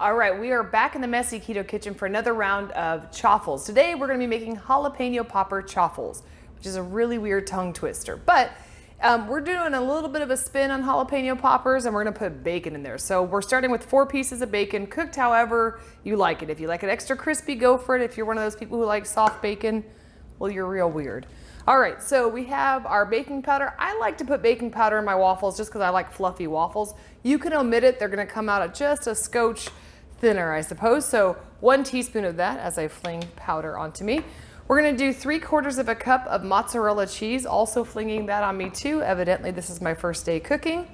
All right, we are back in the messy keto kitchen for another round of chaffles. Today we're going to be making jalapeno popper chaffles, which is a really weird tongue twister. But we're doing a little bit of a spin on jalapeno poppers, and we're going to put bacon in there. So we're starting with 4 pieces of bacon, cooked however you like it. If you like it extra crispy, go for it. If you're one of those people who like soft bacon, well, you're real weird. All right, so we have our baking powder. I like to put baking powder in my waffles just because I like fluffy waffles. You can omit it. They're going to come out at just a scotch thinner, I suppose. So 1 teaspoon of that as I fling powder onto me. We're going to do 3/4 cup of mozzarella cheese, also flinging that on me too. Evidently, this is my first day cooking.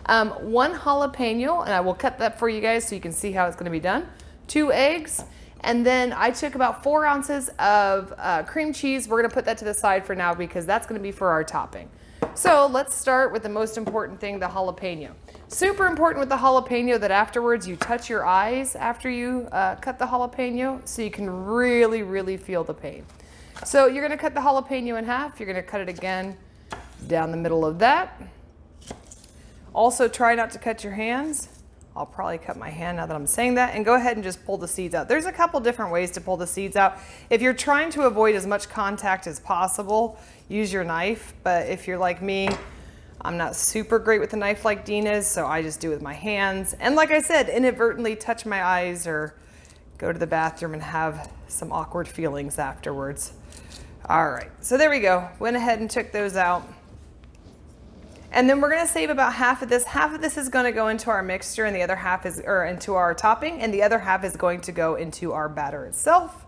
1 jalapeno, and I will cut that for you guys so you can see how it's going to be done. 2 eggs. And then I took about 4 ounces of cream cheese. We're going to put that to the side for now because that's going to be for our topping. So let's start with the most important thing, the jalapeno. Super important with the jalapeno that afterwards you touch your eyes after you cut the jalapeno so you can really, really feel the pain. So you're going to cut the jalapeno in half. You're going to cut it again down the middle of that. Also try not to cut your hands. I'll probably cut my hand now that I'm saying that, and go ahead and just pull the seeds out. There's a couple different ways to pull the seeds out. If you're trying to avoid as much contact as possible, use your knife. But if you're like me, I'm not super great with a knife like Dean is, so I just do it with my hands. And like I said, inadvertently touch my eyes or go to the bathroom and have some awkward feelings afterwards. All right, so there we go. Went ahead and took those out. And then we're going to save about half of this. Half of this is going to go into our mixture, and the other half is into our topping, and the other half is going to go into our batter itself.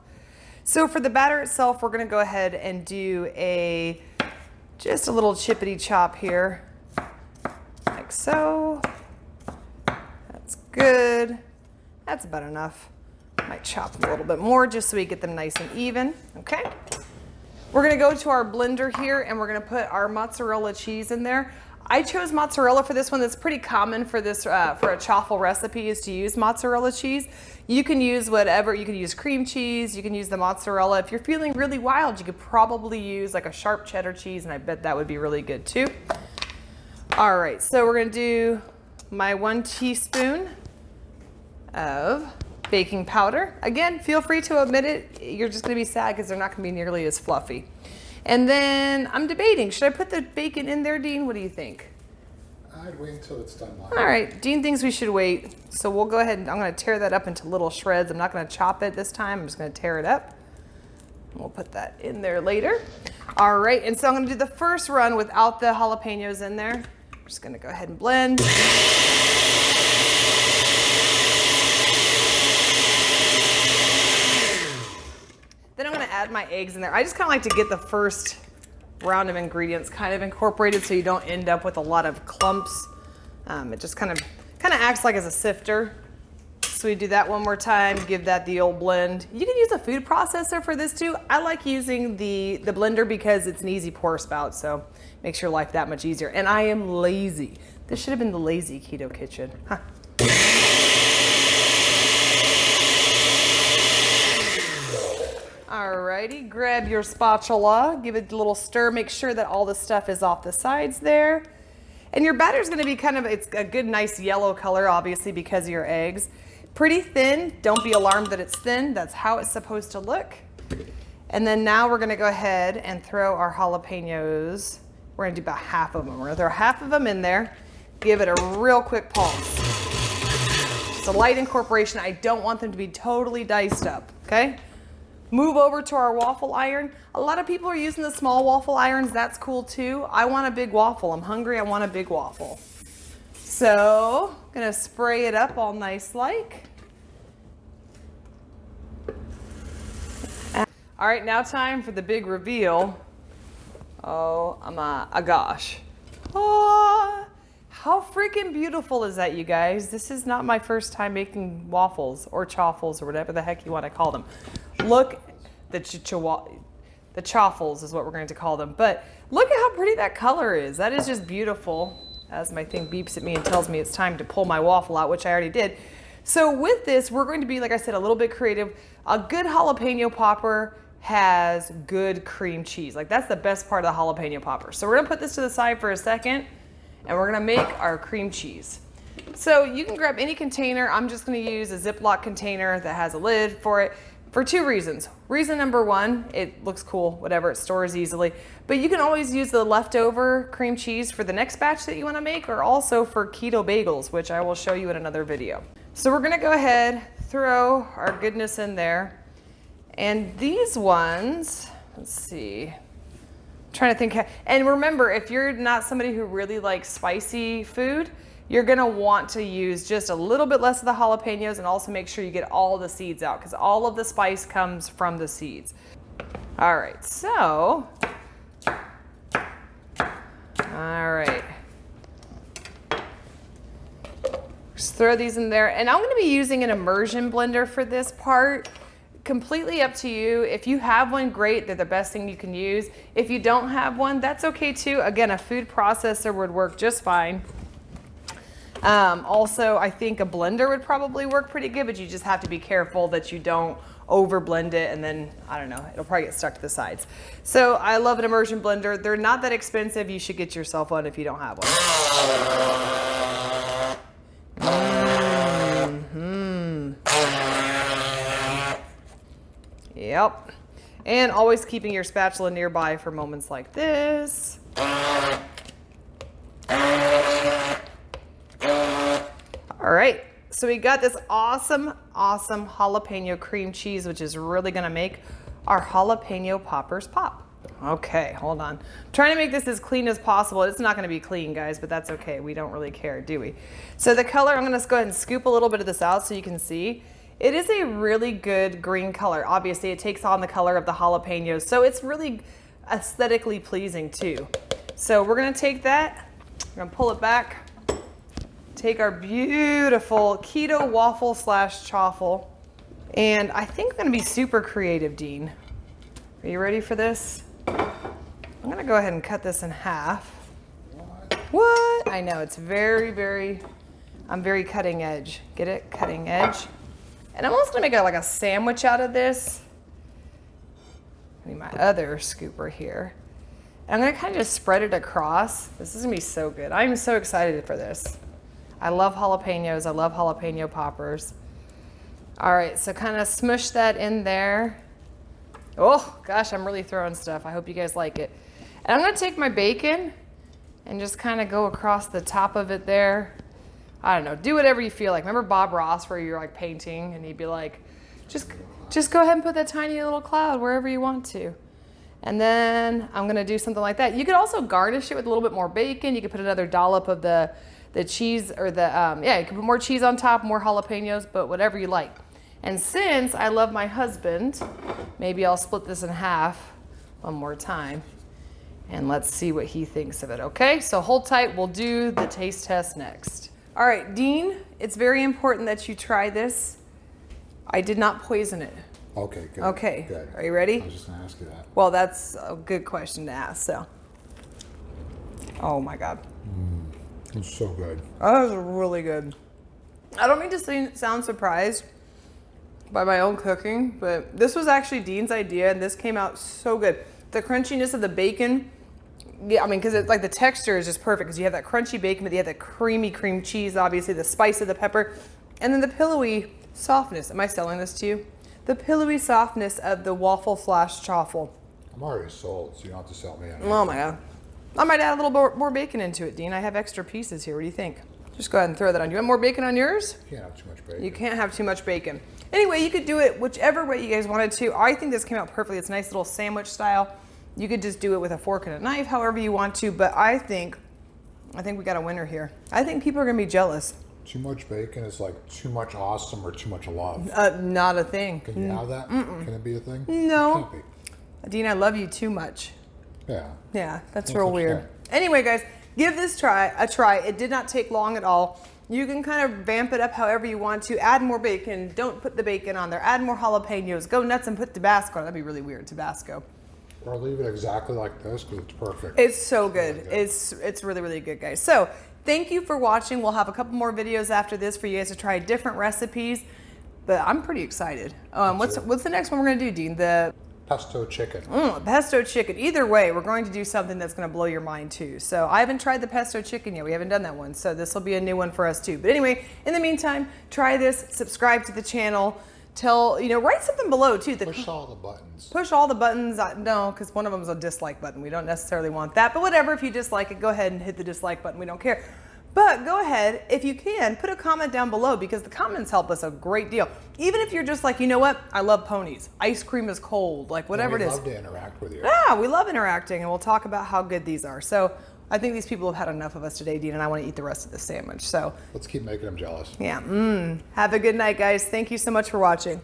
So for the batter itself, we're going to go ahead and do just a little chippity chop here, like so. That's good. That's about enough. Might chop them a little bit more just so we get them nice and even. Okay. We're going to go to our blender here, and we're going to put our mozzarella cheese in there. I chose mozzarella for this one. That's pretty common for this for a chaffle recipe, is to use mozzarella cheese. You can use whatever. You can use cream cheese. You can use the mozzarella. If you're feeling really wild, you could probably use like a sharp cheddar cheese, and I bet that would be really good too. All right, so we're going to do my 1 teaspoon of baking powder. Again, feel free to omit it. You're just going to be sad because they're not going to be nearly as fluffy. And then I'm debating, should I put the bacon in there, Dean? What do you think? I'd wait until it's done. All right, Dean thinks we should wait. So we'll go ahead and I'm going to tear that up into little shreds. I'm not going to chop it this time. I'm just going to tear it up. We'll put that in there later. All right, and so I'm going to do the first run without the jalapenos in there. I'm just going to go ahead and blend. Then I'm going to add my eggs in there. I just kind of like to get the first round of ingredients kind of incorporated so you don't end up with a lot of clumps. It just kind of acts like as a sifter. So we do that one more time, give that the old blend. You can use a food processor for this too. I like using the blender because it's an easy pour spout, so makes your life that much easier. And I am lazy. This should have been the lazy keto kitchen. Huh. Alrighty, grab your spatula, give it a little stir, make sure that all the stuff is off the sides there. And your batter is going to be it's a good, nice yellow color, obviously, because of your eggs. Pretty thin. Don't be alarmed that it's thin. That's how it's supposed to look. And then now we're going to go ahead and throw our jalapenos. We're going to do about half of them. We're going to throw half of them in there. Give it a real quick pulse. It's a light incorporation. I don't want them to be totally diced up, okay? Move over to our waffle iron. A lot of people are using the small waffle irons. That's cool too. I want a big waffle. I'm hungry. I want a big waffle. So I'm gonna spray it up all nice like. All right, now time for the big reveal. Oh my gosh. Oh, how freaking beautiful is that, you guys? This is not my first time making waffles or chaffles or whatever the heck you want to call them. Look, the chaffles is what we're going to call them. But look at how pretty that color is. That is just beautiful. As my thing beeps at me and tells me it's time to pull my waffle out, which I already did. So with this, we're going to be, like I said, a little bit creative. A good jalapeno popper has good cream cheese. Like, that's the best part of the jalapeno popper. So we're going to put this to the side for a second, and we're going to make our cream cheese. So you can grab any container. I'm just gonna use a Ziploc container that has a lid for it for two reasons. Reason number one, it looks cool, whatever, it stores easily. But you can always use the leftover cream cheese for the next batch that you wanna make, or also for keto bagels, which I will show you in another video. So we're gonna go ahead, throw our goodness in there. And these ones, let's see, I'm trying to think. And remember, if you're not somebody who really likes spicy food, you're gonna want to use just a little bit less of the jalapenos, and also make sure you get all the seeds out, because all of the spice comes from the seeds. All right, so, all right. Just throw these in there. And I'm gonna be using an immersion blender for this part. Completely up to you. If you have one, great, they're the best thing you can use. If you don't have one, that's okay too. Again, a food processor would work just fine. Also, I think a blender would probably work pretty good, but you just have to be careful that you don't over blend it, and then, I don't know, it'll probably get stuck to the sides. So I love an immersion blender. They're not that expensive. You should get yourself one if you don't have one. Yep. And always keeping your spatula nearby for moments like this. All right, so we got this awesome jalapeno cream cheese, which is really gonna make our jalapeno poppers pop. Okay, hold on. I'm trying to make this as clean as possible. It's not gonna be clean, guys, but that's okay. We don't really care, do we? So the color, I'm gonna go ahead and scoop a little bit of this out so you can see. It is a really good green color. Obviously, it takes on the color of the jalapenos, so it's really aesthetically pleasing too. So we're gonna take that, we're gonna pull it back, take our beautiful keto waffle slash chaffle, and I think I'm gonna be super creative, Dean. Are you ready for this? I'm gonna go ahead and cut this in half. What? I know, it's I'm very cutting edge. Get it? Cutting edge. And I'm also gonna make like a sandwich out of this. I need my other scooper here. And I'm gonna kind of just spread it across. This is gonna be so good. I'm so excited for this. I love jalapenos. I love jalapeno poppers. All right, so kind of smush that in there. Oh gosh, I'm really throwing stuff. I hope you guys like it. And I'm gonna take my bacon and just kind of go across the top of it there. I don't know, do whatever you feel like. Remember Bob Ross, where you're like painting and he'd be like, just go ahead and put that tiny little cloud wherever you want to. And then I'm gonna do something like that. You could also garnish it with a little bit more bacon. You could put another dollop of the cheese, or yeah, you can put more cheese on top, more jalapenos, but whatever you like. And since I love my husband, maybe I'll split this in half one more time, and let's see what he thinks of it, okay? So hold tight, we'll do the taste test next. All right, Dean, it's very important that you try this. I did not poison it. Okay, good. Okay, good. Are you ready? I was just gonna ask you that. Well, that's a good question to ask, so. Oh my God. It's so good. Oh, that was really good. I don't mean to sound surprised by my own cooking, but this was actually Dean's idea, and this came out so good. The crunchiness of the bacon, yeah, I mean, because it's like the texture is just perfect, because you have that crunchy bacon, but you have that creamy cream cheese, obviously, the spice of the pepper, and then the pillowy softness. Am I selling this to you? The pillowy softness of the waffle slash chaffle. I'm already sold, so you don't have to sell me anything. Oh my God. I might add a little more bacon into it, Dean. I have extra pieces here. What do you think? Just go ahead and throw that on. You want more bacon on yours? You can't have too much bacon. You can't have too much bacon. Anyway, you could do it whichever way you guys wanted to. I think this came out perfectly. It's a nice little sandwich style. You could just do it with a fork and a knife, however you want to, but I think we got a winner here. I think people are gonna be jealous. Too much bacon is like too much awesome or too much love. Not a thing. Can you have that? Can it be a thing? No. It can't be. Dean, I love you too much. Yeah. Yeah, that's real weird. Anyway, guys, give this a try. It did not take long at all. You can kind of vamp it up however you want to. Add more bacon. Don't put the bacon on there. Add more jalapenos. Go nuts and put Tabasco on. That'd be really weird, Tabasco. Or leave it exactly like this, because it's perfect. It's so good. It's really, really good, guys. So thank you for watching. We'll have a couple more videos after this for you guys to try different recipes, but I'm pretty excited. What's the next one we're gonna do, Dean? pesto chicken. Pesto chicken. Either way, we're going to do something that's going to blow your mind too. So I haven't tried the pesto chicken yet. We haven't done that one. So this will be a new one for us too. But anyway, in the meantime, try this, subscribe to the channel, write something below too. Push all the buttons. Push all the buttons. No, because one of them is a dislike button. We don't necessarily want that. But whatever, if you dislike it, go ahead and hit the dislike button. We don't care. But go ahead, if you can, put a comment down below because the comments help us a great deal. Even if you're just like, you know what, I love ponies. Ice cream is cold, like whatever it is. We love to interact with you. Yeah, we love interacting and we'll talk about how good these are. So I think these people have had enough of us today, Dean, and I want to eat the rest of the sandwich. So let's keep making them jealous. yeah, have a good night, guys. Thank you so much for watching.